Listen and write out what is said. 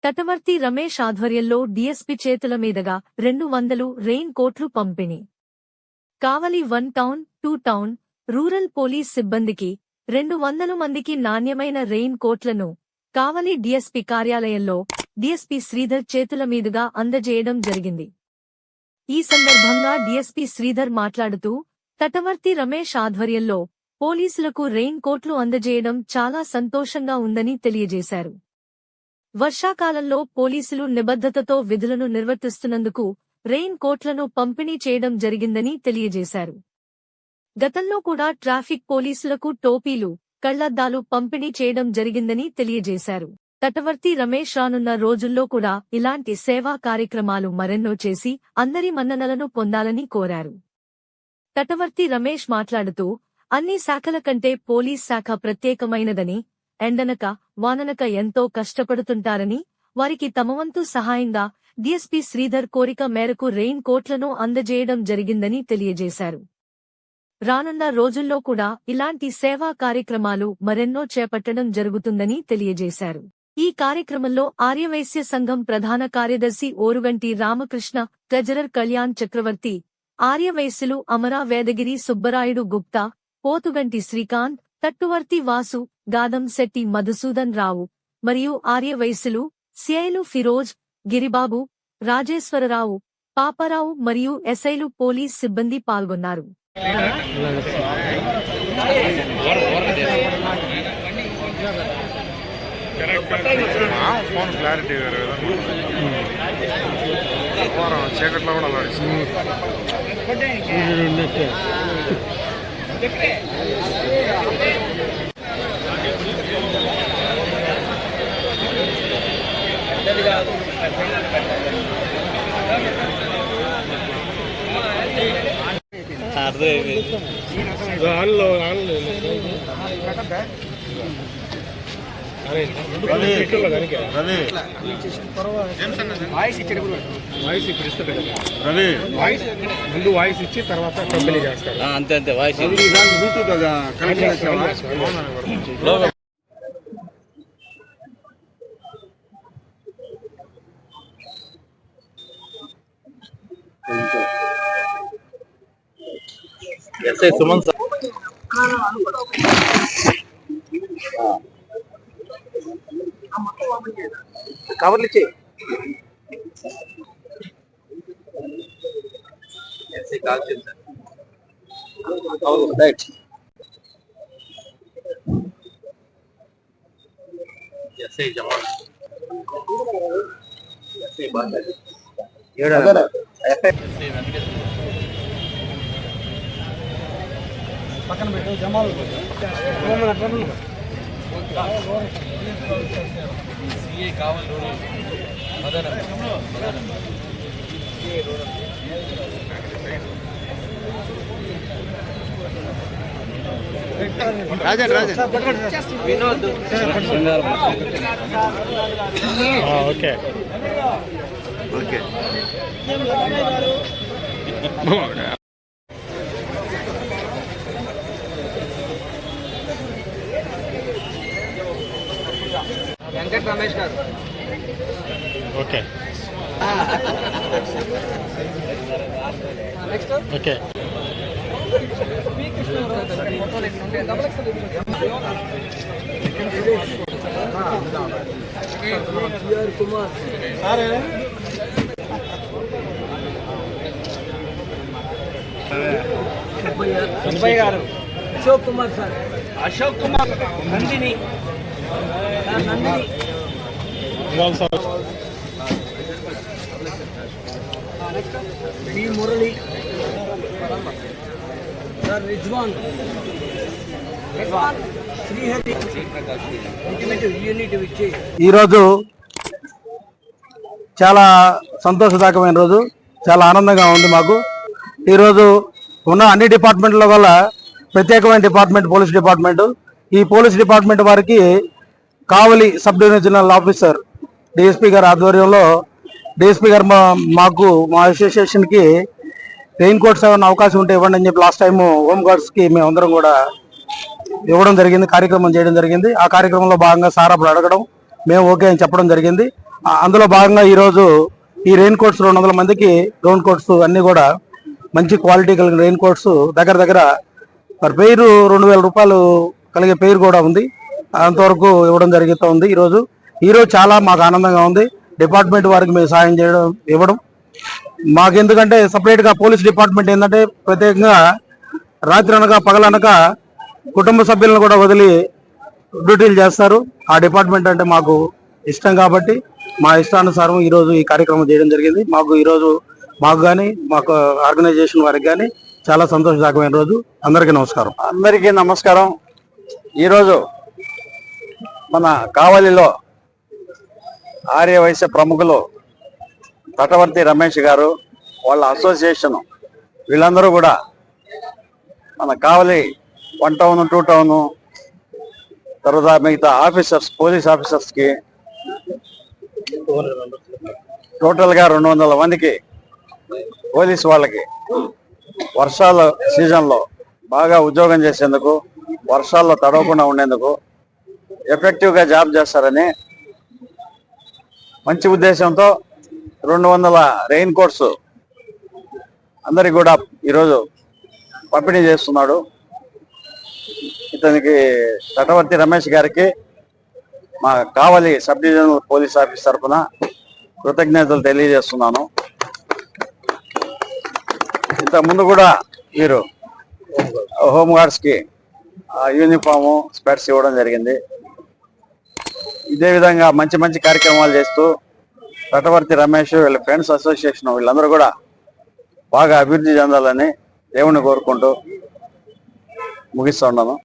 తటవర్తి రమేష్ ఆధ్వర్యంలో డీఎస్పీ చేతుల మీదుగా 200 రెయిన్ కోట్లు పంపిణీ. కావలి 1 టౌన్ 2 టౌన్ రూరల్ పోలీస్ సిబ్బందికి 200 మందికి నాణ్యమైన రెయిన్ కోట్లను కావలి డీఎస్పీ కార్యాలయంలో డీఎస్పీ శ్రీధర్ చేతుల మీదుగా అందజేయడం జరిగింది. ఈ సందర్భంగా డీఎస్పీ శ్రీధర్ మాట్లాడుతూ, తటవర్తి రమేష్ ఆధ్వర్యంలో పోలీసులకు రెయిన్ కోట్లు అందజేయడం చాలా సంతోషంగా ఉందని తెలియజేశారు. వర్షాకాలంలో పోలీసులు నిబద్ధతతో విధులను నిర్వర్తిస్తున్నందుకు రెయిన్ కోట్లను పంపిణీ చేయడం జరిగిందని తెలియజేశారు. గతంలో కూడా ట్రాఫిక్ పోలీసులకు టోపీలు, కళ్లద్దాలు పంపిణీ చేయడం జరిగిందని తెలియజేశారు. తటవర్తి రమేష్ రానున్న రోజుల్లో కూడా ఇలాంటి సేవా కార్యక్రమాలు మరెన్నో చేసి అందరి మన్ననలను పొందాలని కోరారు. తటవర్తి రమేష్ మాట్లాడుతూ, అన్ని శాఖల కంటే పోలీస్ శాఖ ప్రత్యేకమైనదని, ఎండనక వాననక ఎంతో కష్టపడుతుంటారని, వారికి తమవంతు సహాయంగా డీఎస్పీ శ్రీధర్ కోరిక మేరకు రెయిన్ కోట్లను అందజేయడం జరిగిందని తెలియజేశారు. రానున్న రోజుల్లో కూడా ఇలాంటి సేవా కార్యక్రమాలు మరెన్నో చేపట్టడం జరుగుతుందని తెలియజేశారు. ఈ కార్యక్రమంలో ఆర్యవైశ్య సంఘం ప్రధాన కార్యదర్శి ఓరుగంటి రామకృష్ణ, ట్రెజరర్ కళ్యాణ్ చక్రవర్తి, ఆర్యవైశ్యులు అమరా వేదగిరి సుబ్బరాయుడు గుప్తా, పోతుగంటి శ్రీకాంత్, తట్టువర్తి వాసు, గాదం శెట్టి మధుసూదన్ రావు మరియు ఆర్యవైశ్యులు సిఐలు ఫిరోజ్, గిరిబాబు, రాజేశ్వరరావు, పాపారావు మరియు ఎస్ఐలు పోలీస్ సిబ్బంది పాల్గొన్నారు. ఫోన్ క్లారిటీ చీకట్లో కూడా ముందు వాయిస్ ఇచ్చి తర్వాత కంపెనీ చేస్తారు. అంతే వాయిస్ ఎస్ఐ సుమన్ సార్ కవర్లు ఇచ్చి ఎస్ఐ కాల్ చేశారు. రైట్ ఎస్ఐ జవాన్ ఎస్ఐ బాగా పక్కన పెట్టు జమాల్ సిఐ కావాలి వినోద్ ఓకే ఓకే వెంకట రమేష్ గారు ఓకే ఓకే సుబ్బయ్య గారు, అశోక్ కుమార్ సార్, అశోక్ కుమార్, నందిని మురళి సార్, రిజ్వాన్, శ్రీహరి. ఈరోజు చాలా సంతోషదాయకమైన రోజు, చాలా ఆనందంగా ఉంది మాకు. ఈరోజు ఉన్న అన్ని డిపార్ట్మెంట్ల వల్ల ప్రత్యేకమైన డిపార్ట్మెంట్ పోలీస్ డిపార్ట్మెంట్. ఈ పోలీస్ డిపార్ట్మెంట్ వారికి కావలి సబ్ డివిజనల్ ఆఫీసర్ డిఎస్పీ గారి ఆధ్వర్యంలో డిఎస్పీ గారు మాకు మా అసోసియేషన్కి రెయిన్ కోట్స్ ఏమైనా అవకాశం ఉంటే ఇవ్వండి అని చెప్పి లాస్ట్ టైం హోమ్ గార్డ్స్కి మేమందరం కూడా ఇవ్వడం జరిగింది, కార్యక్రమం చేయడం జరిగింది. ఆ కార్యక్రమంలో భాగంగా సార్ అప్పుడు అడగడం, మేము ఓకే అని చెప్పడం జరిగింది. అందులో భాగంగా ఈరోజు ఈ రెయిన్ కోట్స్ 200 మందికి రెయిన్ కోట్స్ అన్ని కూడా మంచి క్వాలిటీ కలిగిన రెయిన్ కోట్స్ దగ్గర మరి పేరు 2000 రూపాయలు కలిగే పేరు కూడా ఉంది. అంతవరకు ఇవ్వడం జరుగుతూ ఉంది. ఈరోజు చాలా మాకు ఆనందంగా ఉంది. డిపార్ట్మెంట్ వారికి మేము సాయం ఇవ్వడం మాకు, ఎందుకంటే సపరేట్గా పోలీస్ డిపార్ట్మెంట్ ఏంటంటే ప్రత్యేకంగా రాత్రి అనక పగలనక కుటుంబ సభ్యులను కూడా వదిలి డ్యూటీలు చేస్తారు. ఆ డిపార్ట్మెంట్ అంటే మాకు ఇష్టం కాబట్టి మా ఇష్టానుసారం ఈరోజు ఈ కార్యక్రమం చేయడం జరిగింది. మాకు కానీ మాకు ఆర్గనైజేషన్ వారికి కానీ చాలా సంతోషదాయకమైన రోజు. అందరికీ నమస్కారం. అందరికీ నమస్కారం. ఈరోజు మన కావలిలో ఆర్య వైశ్య ప్రముఖులు తటవర్తి రమేష్ గారు, వాళ్ళ అసోసియేషన్ వీళ్ళందరూ కూడా మన కావలి 1 టౌన్ 2 టౌన్ తర్వాత మిగతా ఆఫీసర్స్, పోలీస్ ఆఫీసర్స్కి టోటల్గా 200 మందికి పోలీస్ వాళ్ళకి వర్షాల సీజన్లో బాగా ఉద్యోగం చేసేందుకు, వర్షాల్లో తడవకుండా ఉండేందుకు, ఎఫెక్టివ్గా జాబ్ చేస్తారని మంచి ఉద్దేశంతో 200 రెయిన్ కోట్స్ అందరికి కూడా ఈరోజు పంపిణీ చేస్తున్నాడు. ఇతనికి తటవర్తి రమేష్ గారికి మా కావలి సబ్ డివిజనల్ పోలీస్ ఆఫీస్ తరఫున కృతజ్ఞతలు తెలియజేస్తున్నాను. ఇంతకుముందు కూడా వీరు హోమ్ గార్డ్స్కి యూనిఫాము, స్పెట్స్ ఇవ్వడం జరిగింది. ఇదే విధంగా మంచి మంచి కార్యక్రమాలు చేస్తూ తటవర్తి రమేష్, వీళ్ళ ఫ్రెండ్స్ అసోసియేషన్ వీళ్ళందరూ కూడా బాగా అభివృద్ధి చెందాలని దేవుణ్ణి కోరుకుంటూ ముగిస్తున్నాను.